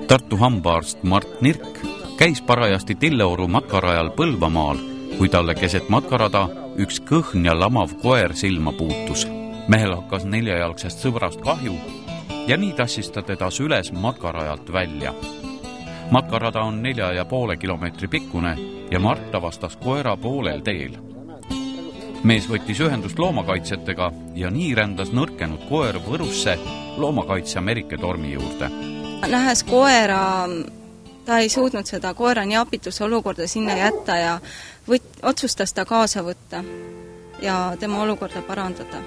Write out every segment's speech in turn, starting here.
Tartu hambaarst Mart Nirk käis parajasti Tilleoru matkarajal Põlvamaal, kui talle keset matkarada üks kõhn ja lamav koer silma puutus. Mehel hakkas neljajalgsest sõbrast kahju ja nii tassis ta teda süles matkarajalt välja. Matkarada on 4,5 kilomeetri pikkune ja Mart avastas koera poolel teel. Mees võttis ühendust loomakaitsjatega ja nii rändas nõrkenud koer Võrusse loomakaitse Merike tormi juurde. Nähes koera, ta ei suutnud seda koera nii apituse olukorda sinna jätta ja otsustas ta kaasa võtta ja tema olukorda parandada.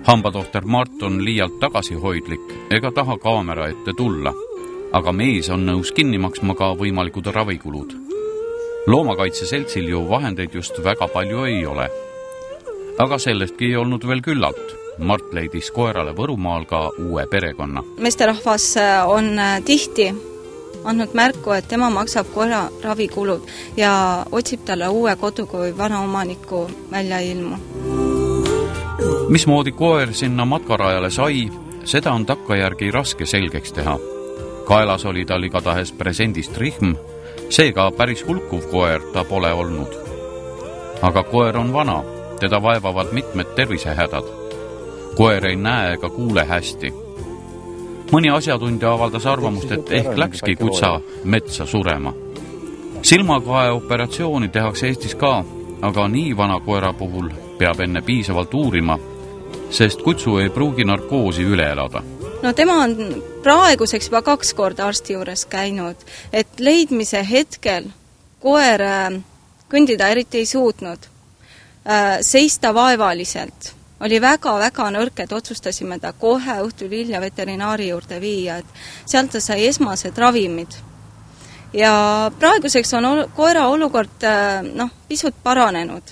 Hambatohter Mart on liialt tagasihoidlik ega taha kaamera ette tulla, aga mees on nõus kinni maksma ka võimalikud ravikulud. Loomakaitseseltsil ju vahendeid just väga palju ei ole. Aga sellestki ei olnud veel küllalt. Mart leidis koerale Võrumaal ka uue perekonna. Meesterahvas on tihti andnud märku, et tema maksab koera ravikulud ja otsib talle uue kodu, kui vana omaniku välja ilmu. Mismoodi koer sinna matkarajale sai, seda on takkajärgi raske selgeks teha. Kaelas oli tal igatahes presendist rihm, seega päris hulkuv koer ta pole olnud. Aga koer on vana, teda vaevavad mitmed tervisehädad. Koer ei näe ega kuule hästi. Mõni asjatundja avaldas arvamust, et ehk läkski kutsa metsa surema. Silmakae operatsiooni tehakse Eestis ka, aga nii vana koera puhul peab enne piisavalt uurima, sest kutsu ei pruugi narkoosi üle elada. No tema on praeguseks juba 2 korda arsti juures käinud, et leidmise hetkel koer kõndida eriti ei suutnud, seista vaevaliselt. Oli väga nõrk, et otsustasime ta kohe õhtul hilja veterinaari juurde viia, et sealt ta sai esmased ravimid. Ja praeguseks on koera olukord pisut paranenud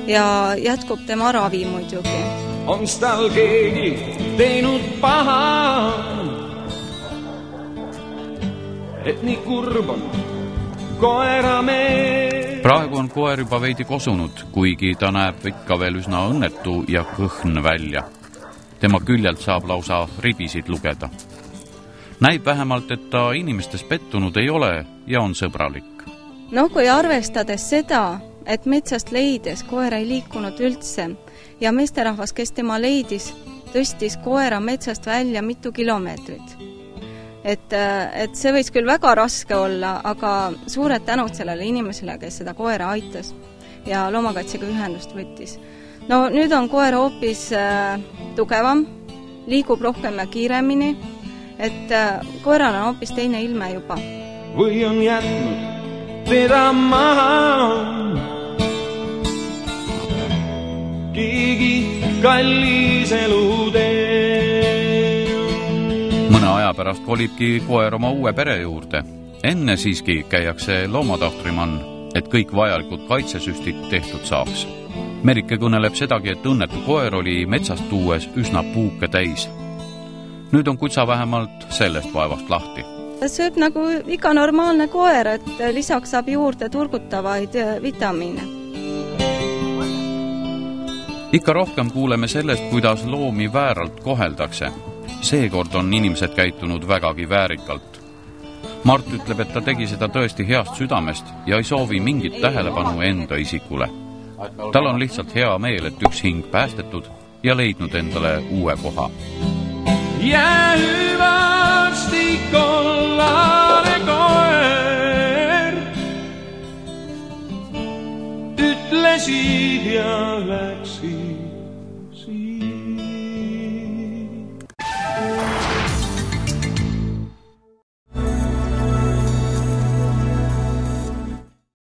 ja jätkub tema ravi muidugi. On tal keegi teinud paha, et nii kurb on koera mees. Praegu on koer juba veidi kosunud, kuigi ta näeb ikka veel üsna õnnetu ja kõhn välja. Tema küljelt saab lausa ribisid lugeda. Näib vähemalt, et ta inimestes pettunud ei ole ja on sõbralik. No kui arvestades seda, et metsast leides koer ei liikunud üldse ja meesterahvas, kes tema leidis, tõstis koera metsast välja mitu kilomeetrit. Et see võis küll väga raske olla, aga suured tänud sellele inimesele, kes seda koera aitas ja loomakaitsega ühendust võttis. No nüüd on koer hoopis tugevam, liigub rohkem ja kiiremini, et koeral on hoopis teine ilme juba. Või on jätnud teda maha keegi kallis elutee. Mõne aja pärast kolibki koer oma uue pere juurde. Enne siiski käiakse loomatahtrimann, et kõik vajalikud kaitsesüstid tehtud saaks. Merike kõneleb sedagi, et õnnetu koer oli metsast tuues üsna puuke täis. Nüüd on kutsa vähemalt sellest vaevast lahti. Ta sööb nagu iga normaalne koer, et lisaks saab juurde turgutavaid vitamiine. Ikka rohkem kuuleme sellest, kuidas loomi vääralt koheldakse. Seekord on inimesed käitunud vägagi väärikalt. Mart ütleb, et ta tegi seda tõesti heast südamest ja ei soovi mingit tähelepanu enda isikule. Tal on lihtsalt hea meel, et üks hing päästetud ja leidnud endale uue koha. Ja hüvasti kollane koer ütlesid ja